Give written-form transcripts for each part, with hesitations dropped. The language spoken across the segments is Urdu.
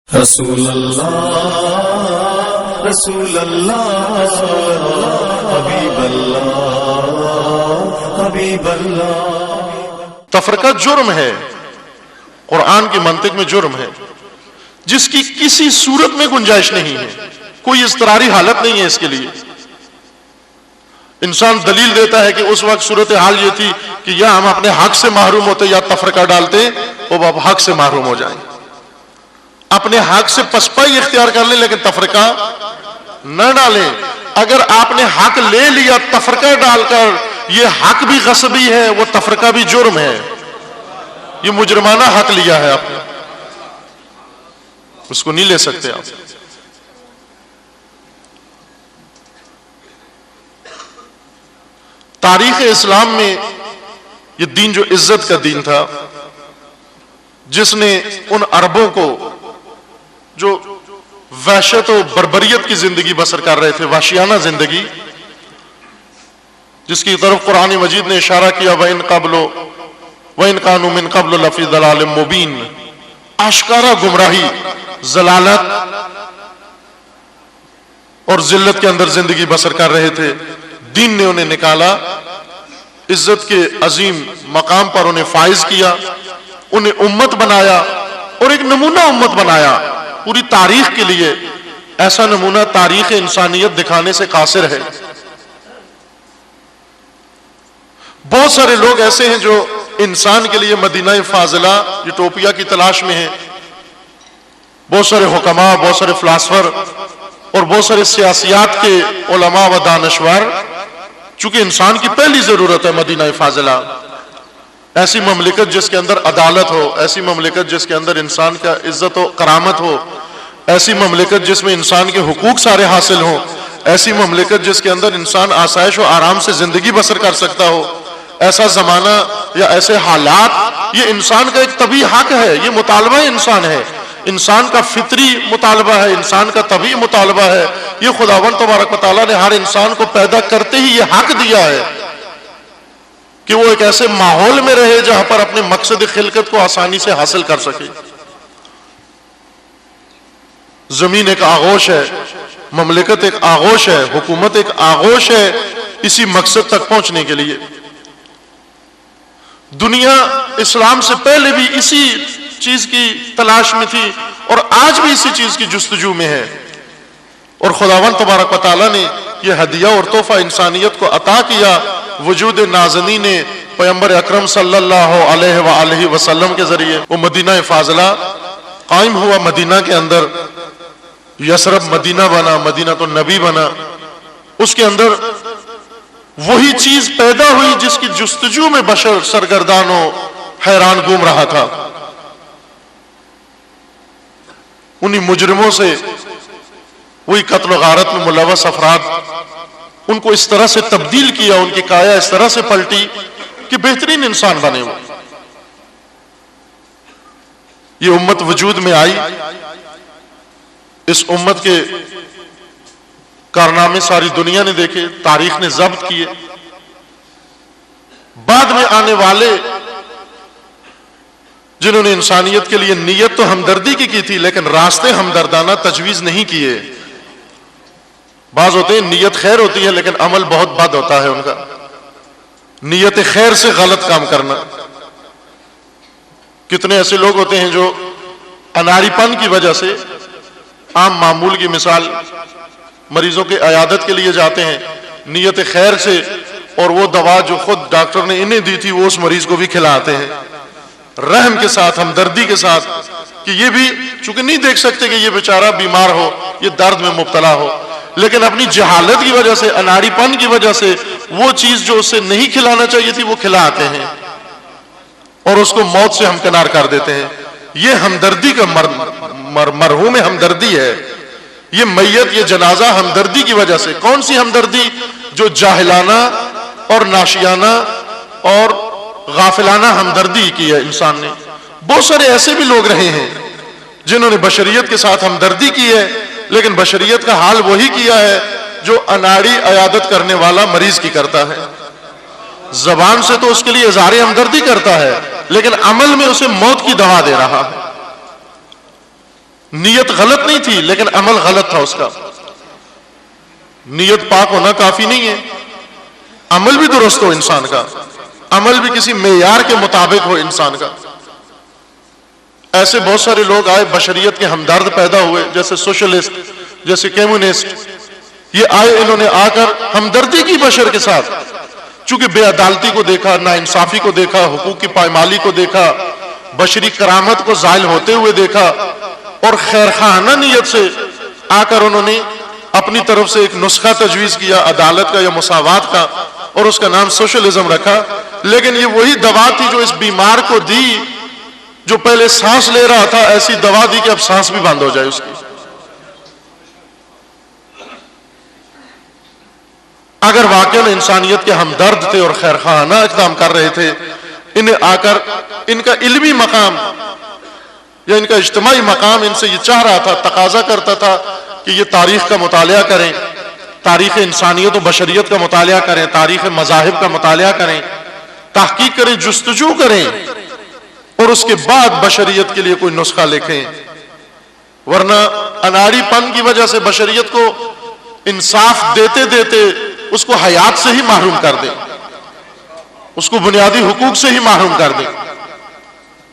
رسول اللہ رسول اللہ حبیب اللہ حبیب اللہ۔ تفرقہ جرم ہے، قرآن کی منطق میں جرم ہے، جس کی کسی صورت میں گنجائش نہیں ہے، کوئی اضطراری حالت نہیں ہے اس کے لیے۔ انسان دلیل دیتا ہے کہ اس وقت صورتحال یہ تھی کہ یا ہم اپنے حق سے محروم ہوتے یا تفرقہ ڈالتے وہ اب حق سے محروم ہو جائیں، اپنے حق سے پسپائی اختیار کر لیں لیکن تفرقہ نہ ڈالیں۔ اگر آپ نے حق لے لیا تفرقہ ڈال کر، یہ حق بھی غصبی ہے، وہ تفرقہ بھی جرم ہے، یہ مجرمانہ حق لیا ہے آپ نے، اس کو نہیں لے سکتے آپ۔ تاریخ اسلام میں یہ دین جو عزت کا دین تھا، جس نے ان عربوں کو جو وحشت و بربریت کی زندگی بسر کر رہے تھے، وحشیانہ زندگی، جس کی طرف قرآن مجید نے اشارہ کیا وَإِن كَانُوا مِن قَبْلُ لَفِي ضَلَالٍ مُبِينٍ، آشکارا گمراہی، ضلالت اور ذلت کے اندر زندگی بسر کر رہے تھے۔ دین نے انہیں نکالا، عزت کے عظیم مقام پر انہیں فائز کیا، انہیں امت بنایا اور ایک نمونہ امت بنایا پوری تاریخ کے لیے۔ ایسا نمونہ تاریخ انسانیت دکھانے سے قاصر ہے۔ بہت سارے لوگ ایسے ہیں جو انسان کے لیے مدینہ فاضلہ یوٹوپیا کی تلاش میں ہیں، بہت سارے حکماء، بہت سارے فلاسفر اور بہت سارے سیاسیات کے علماء و دانشور، چونکہ انسان کی پہلی ضرورت ہے مدینہ فاضلہ، ایسی مملکت جس کے اندر عدالت ہو، ایسی مملکت جس کے اندر انسان کا عزت و کرامت ہو، ایسی مملکت جس میں انسان کے حقوق سارے حاصل ہوں، ایسی مملکت جس کے اندر انسان آسائش و آرام سے زندگی بسر کر سکتا ہو۔ ایسا زمانہ یا ایسے حالات، یہ انسان کا ایک طبعی حق ہے، یہ مطالبہ انسان ہے، انسان کا فطری مطالبہ ہے، انسان کا طبعی مطالبہ ہے۔ یہ خداوند تبارک و تعالیٰ نے ہر انسان کو پیدا کرتے ہی یہ حق دیا ہے کہ وہ ایک ایسے ماحول میں رہے جہاں پر اپنے مقصد خلقت کو آسانی سے حاصل کر سکے۔ زمین ایک آغوش ہے، مملکت ایک آغوش ہے، حکومت ایک آغوش ہے اسی مقصد تک پہنچنے کے لیے۔ دنیا اسلام سے پہلے بھی اسی چیز کی تلاش میں تھی اور آج بھی اسی چیز کی جستجو میں ہے، اور خداوند تبارک و تعالیٰ نے یہ ہدیہ اور تحفہ انسانیت کو عطا کیا۔ وجود نازنی نے پیغمبر اکرم صلی اللہ علیہ وآلہ وسلم کے ذریعے وہ مدینہ فاضلہ قائم ہوا، مدینہ کے اندر یثرب مدینہ بنا، مدینہ تو نبی بنا، اس کے اندر وہی چیز پیدا ہوئی جس کی جستجو میں بشر سرگردان و حیران گھوم رہا تھا۔ انہی مجرموں سے، وہی قتل و غارت میں ملوث افراد، ان کو اس طرح سے تبدیل کیا، ان کی کایا اس طرح سے پلٹی کہ بہترین انسان بنے وہ۔ یہ امت وجود میں آئی، اس امت کے کارنامے ساری دنیا نے دیکھے، تاریخ نے ضبط کیے۔ بعد میں آنے والے جنہوں نے انسانیت کے لیے نیت تو ہمدردی کی تھی لیکن راستے ہمدردانہ تجویز نہیں کیے۔ بعض ہوتے ہیں نیت خیر ہوتی ہے لیکن عمل بہت بد ہوتا ہے ان کا، نیت خیر سے غلط کام کرنا۔ کتنے ایسے لوگ ہوتے ہیں جو اناڑی پن کی وجہ سے، عام معمول کی مثال، مریضوں کے عیادت کے لیے جاتے ہیں نیت خیر سے، اور وہ دوا جو خود ڈاکٹر نے انہیں دی تھی وہ اس مریض کو بھی کھلاتے ہیں، رحم کے ساتھ، ہمدردی کے ساتھ، کہ یہ بھی چونکہ نہیں دیکھ سکتے کہ یہ بیچارہ بیمار ہو، یہ درد میں مبتلا ہو، لیکن اپنی جہالت کی وجہ سے، اناڑی پن کی وجہ سے وہ چیز جو اسے نہیں کھلانا چاہیے تھی وہ کھلاتے ہیں اور اس کو موت سے ہمکنار کر دیتے ہیں۔ یہ ہمدردی کا مرحوم ہمدردی ہے، یہ میت، یہ جنازہ ہمدردی کی وجہ سے۔ کون سی ہمدردی؟ جو جاہلانہ اور ناشیانہ اور غافلانہ ہمدردی کی ہے انسان نے۔ بہت سارے ایسے بھی لوگ رہے ہیں جنہوں نے بشریت کے ساتھ ہمدردی کی ہے لیکن بشریت کا حال وہی کیا ہے جو اناڑی عیادت کرنے والا مریض کی کرتا ہے۔ زبان سے تو اس کے لیے اظہار ہمدردی کرتا ہے لیکن عمل میں اسے موت کی دوا دے رہا ہے۔ نیت غلط نہیں تھی لیکن عمل غلط تھا اس کا. نیت پاک ہونا کافی نہیں ہے، عمل بھی درست ہو انسان کا، عمل بھی کسی معیار کے مطابق ہو انسان کا. ایسے بہت سارے لوگ آئے بشریت کے ہمدرد پیدا ہوئے، جیسے سوشلسٹ، جیسے کمیونسٹ. یہ آئے، انہوں نے آ کر ہمدردی کی بشر کے ساتھ، چونکہ بے عدالتی کو دیکھا، ناانصافی کو دیکھا، حقوق کی پائمالی کو دیکھا، بشری کرامت کو زائل ہوتے ہوئے دیکھا، اور خیرخواہانہ نیت سے آ کر انہوں نے اپنی طرف سے ایک نسخہ تجویز کیا عدالت کا یا مساوات کا، اور اس کا نام سوشلزم رکھا. لیکن یہ وہی دوا تھی جو اس بیمار کو دی جو پہلے سانس لے رہا تھا، ایسی دوا دی کہ اب سانس بھی بند ہو جائے اس کی. اگر واقعا انسانیت کے ہمدرد تھے اور خیرخواہانہ اقدام کر رہے تھے، انہیں آ کر ان کا علمی مقام یا ان کا اجتماعی مقام ان سے یہ چاہ رہا تھا، تقاضا کرتا تھا کہ یہ تاریخ کا مطالعہ کریں، تاریخ انسانیت و بشریت کا مطالعہ کریں، تاریخ مذاہب کا مطالعہ کریں، تحقیق کریں، جستجو کریں، اور اس کے بعد بشریت کے لیے کوئی نسخہ لکھیں. ورنہ اناڑی پن کی وجہ سے بشریت کو انصاف دیتے دیتے اس کو حیات سے ہی محروم کر دیں، اس کو بنیادی حقوق سے ہی محروم کر دیں.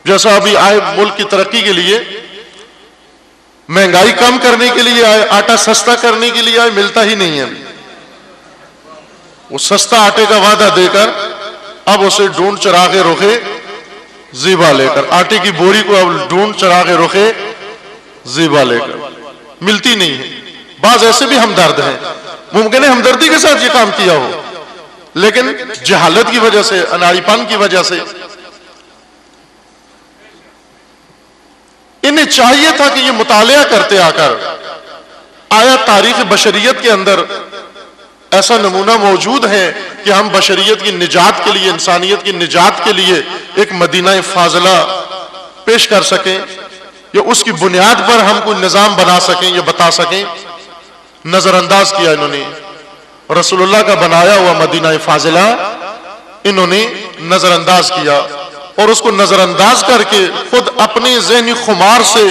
جیسا ابھی آئے ملک کی ترقی کے لیے، مہنگائی کم کرنے کے لیے آئے، آٹا سستا کرنے کے لیے آئے، ملتا ہی نہیں ہے. وہ سستا آٹے کا وعدہ دے کر اب اسے ڈھونڈ چراغے رخے زیبا لے کر، آٹے کی بوری کو اب ڈھونڈ چراغے رخے زیبا لے کر، ملتی نہیں ہے. بعض ایسے بھی ہمدرد ہیں، ممکن ہے ہمدردی کے ساتھ یہ کام کیا ہو، لیکن جہالت کی وجہ سے، اناڑی پن کی وجہ سے انہیں چاہیے تھا کہ یہ مطالعہ کرتے آ کر آیا تاریخ بشریت کے اندر ایسا نمونہ موجود ہے کہ ہم بشریت کی نجات کے لیے، انسانیت کی نجات کے لیے ایک مدینہ فاضلہ پیش کر سکیں، یا اس کی بنیاد پر ہم کوئی نظام بنا سکیں یا بتا سکیں. نظر انداز کیا انہوں نے رسول اللہ کا بنایا ہوا مدینہ فاضلہ، انہوں نے نظر انداز کیا، اور اس کو نظر انداز کر کے خود اپنے ذہنی خمار سے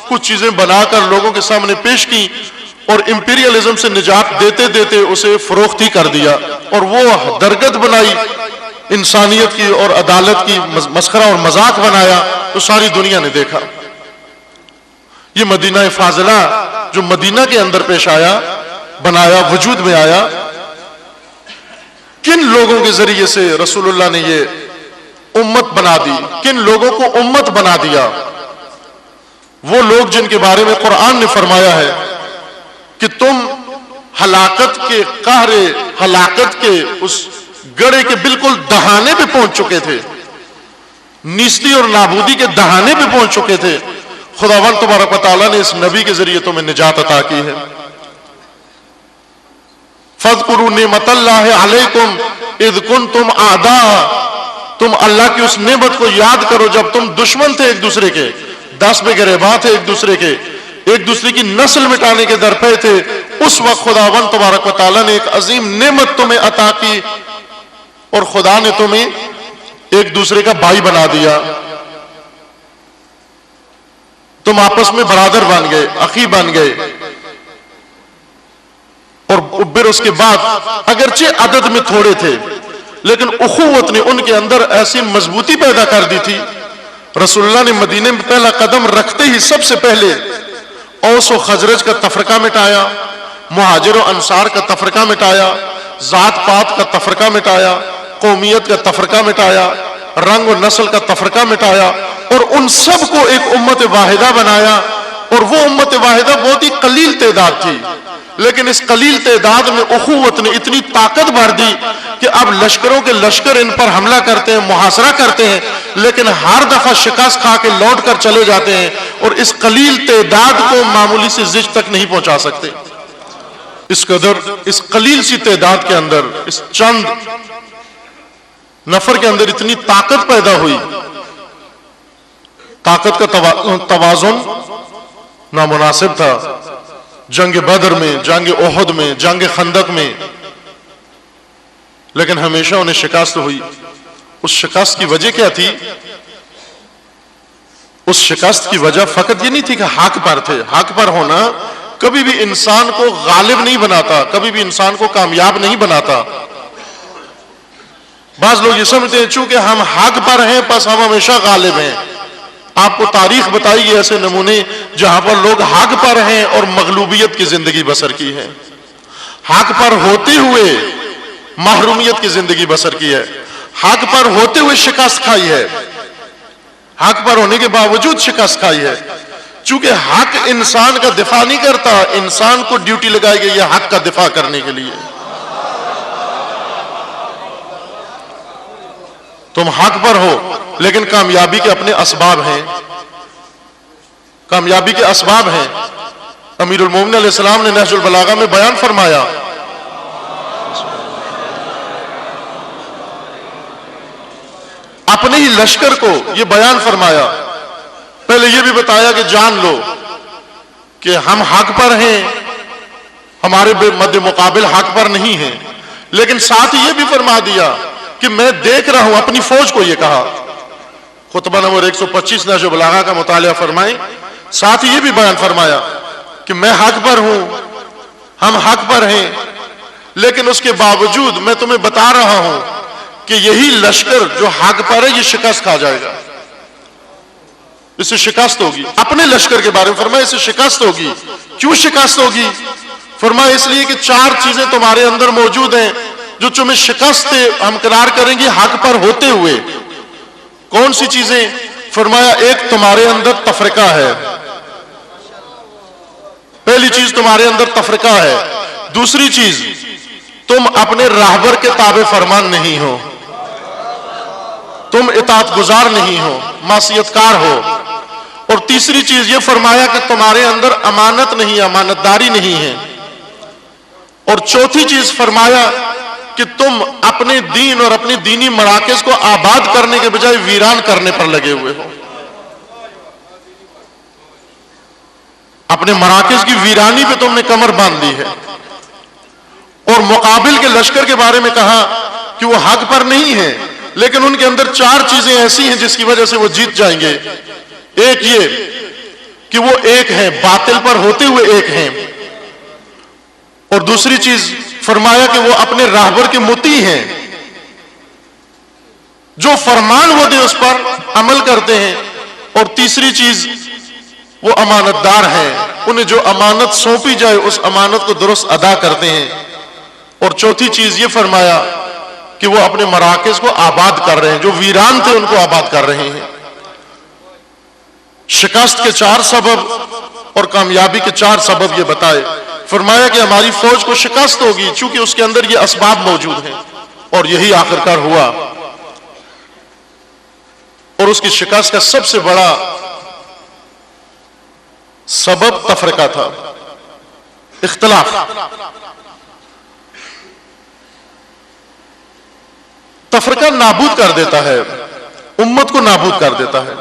کچھ چیزیں بنا کر لوگوں کے سامنے پیش کی، اور امپیریلزم سے نجات دیتے دیتے اسے فروخت ہی کر دیا، اور وہ درگت بنائی انسانیت کی اور عدالت کی، مسخرہ اور مذاق بنایا، تو ساری دنیا نے دیکھا. یہ مدینہ فاضلہ جو مدینہ کے اندر پیش آیا، بنایا، وجود میں آیا، کن لوگوں کے ذریعے سے رسول اللہ نے یہ امت بنا دی، کن لوگوں کو امت بنا دیا؟ وہ لوگ جن کے بارے میں قرآن نے فرمایا ہے کہ تم ہلاکت کے قہر ہلاکت کے اس گڑھے کے بالکل دہانے پہ پہنچ چکے تھے، نیستی اور نابودی کے دہانے پہ پہنچ چکے تھے. خداوند تبارک و تعالیٰ نے اس نبی کے ذریعے تمہیں نجات عطا کی ہے. فَاذْكُرُوا نِعْمَتَ اللَّهِ عَلَيْكُمْ اِذْ كُنْتُمْ أَعْدَاءَ، تم اللہ کی اس نعمت کو یاد کرو جب تم دشمن تھے ایک دوسرے کے، دس بے گریباں تھے ایک دوسرے کے، ایک دوسرے کی نسل مٹانے کے درپے تھے. اس وقت خداوند تبارک و تعالیٰ نے ایک عظیم نعمت تمہیں عطا کی، اور خدا نے تمہیں ایک دوسرے کا بھائی بنا دیا. تم آپس میں برادر بن گئے، اخی بن گئے. اور پھر اس کے بعد اگرچہ عدد میں تھوڑے تھے، لیکن اخوت نے ان کے اندر ایسی مضبوطی پیدا کر دی تھی. رسول اللہ نے مدینے میں پہلا قدم رکھتے ہی سب سے پہلے اوس و خزرج کا تفرقہ مٹایا، مہاجر و انصار کا تفرقہ مٹایا، ذات پات کا تفرقہ مٹایا، قومیت کا تفرقہ مٹایا، رنگ و نسل کا تفرقہ مٹایا، اور ان سب کو ایک امت واحدہ بنایا. اور وہ امت واحدہ بہت ہی قلیل تعداد تھی، لیکن اس قلیل تعداد میں اخوت نے اتنی طاقت بھر دی کہ اب لشکروں کے لشکر ان پر حملہ کرتے ہیں، محاصرہ کرتے ہیں، لیکن ہر دفعہ شکست کھا کے لوٹ کر چلے جاتے ہیں، اور اس قلیل تعداد کو معمولی سی زج تک نہیں پہنچا سکتے. اس قدر اس قلیل سی تعداد کے اندر، اس چند نفر کے اندر اتنی طاقت پیدا ہوئی. طاقت کا توازن نامناسب تھا. جنگ بدر میں، جنگ احد میں، جنگ خندق میں، لیکن ہمیشہ انہیں شکست ہوئی. اس شکست کی وجہ کیا تھی؟ اس شکست کی وجہ فقط یہ نہیں تھی کہ حق پر تھے. حق پر ہونا کبھی بھی انسان کو غالب نہیں بناتا, کبھی بھی انسان کو کامیاب نہیں بناتا. بعض لوگ یہ سمجھتے ہیں چونکہ ہم حق پر ہیں بس ہم ہمیشہ غالب ہیں. آپ کو تاریخ بتائیے ایسے نمونے جہاں پر لوگ حق پر ہیں اور مغلوبیت کی زندگی بسر کی ہے, حق پر ہوتے ہوئے محرومیت کی زندگی بسر کی ہے, حق پر ہوتے ہوئے شکست کھائی ہے, حق پر ہونے کے باوجود شکست کھائی ہے. چونکہ حق انسان کا دفاع نہیں کرتا, انسان کو ڈیوٹی لگائی گئی ہے حق کا دفاع کرنے کے لیے. تم حق پر ہو لیکن کامیابی کے اپنے اسباب ہیں, کامیابی کے اسباب ہیں. امیر المومنین علیہ السلام نے نہج البلاغہ میں بیان فرمایا, اپنے ہی لشکر کو یہ بیان فرمایا. پہلے یہ بھی بتایا کہ جان لو کہ ہم حق پر ہیں, ہمارے مد مقابل حق پر نہیں ہیں, لیکن ساتھ ہی یہ بھی فرما دیا کہ میں دیکھ رہا ہوں. اپنی فوج کو یہ کہا, خطبہ نمبر 125 نہج البلاغہ کا مطالعہ فرمائیں. ساتھ ہی یہ بھی بیان فرمایا کہ میں حق پر ہوں, ہم حق پر ہیں, لیکن اس کے باوجود میں تمہیں بتا رہا ہوں کہ یہی لشکر جو حق پر ہے یہ شکست کھا جائے گا, اس سے شکست ہوگی. اپنے لشکر کے بارے میں فرمایا اس سے شکست ہوگی. کیوں شکست ہوگی؟ فرمایا اس لیے کہ 4 چیزیں تمہارے اندر موجود ہیں جو تمہیں شکست ہمکنار کریں گی حق پر ہوتے ہوئے. کون سی چیزیں؟ فرمایا ایک تمہارے اندر تفرقہ ہے, پہلی چیز تمہارے اندر تفرقہ ہے. دوسری چیز تم اپنے راہبر کے تابع فرمان نہیں ہو, تم اطاعت گزار نہیں ہو, معصیت کار ہو. اور تیسری چیز یہ فرمایا کہ تمہارے اندر امانت نہیں, امانت داری نہیں ہے. اور چوتھی چیز فرمایا کہ تم اپنے دین اور اپنی دینی مراکز کو آباد کرنے کے بجائے ویران کرنے پر لگے ہوئے ہو. اپنے مراکز کی ویرانی پہ تم نے کمر باندھ دی ہے. اور مقابل کے لشکر کے بارے میں کہا کہ وہ حق پر نہیں ہے, لیکن ان کے اندر 4 چیزیں ایسی ہیں جس کی وجہ سے وہ جیت جائیں گے. ایک یہ کہ وہ ایک ہیں, باطل پر ہوتے ہوئے ایک ہیں. اور دوسری چیز فرمایا کہ وہ اپنے راہبر کے مطیع ہیں, جو فرمان وہ دے اس پر عمل کرتے ہیں. اور تیسری چیز وہ امانت دار ہیں, انہیں جو امانت سونپی جائے اس امانت کو درست ادا کرتے ہیں. اور چوتھی چیز یہ فرمایا کہ وہ اپنے مراکز کو آباد کر رہے ہیں, جو ویران تھے ان کو آباد کر رہے ہیں. شکست کے 4 سبب اور کامیابی کے 4 سبب یہ بتائے. فرمایا کہ ہماری فوج کو شکست ہوگی چونکہ اس کے اندر یہ اسباب موجود ہیں, اور یہی آخرکار ہوا. اور اس کی شکست کا سب سے بڑا سبب تفرقہ تھا, اختلاف. تفرقہ نابود کر دیتا ہے, امت کو نابود کر دیتا ہے.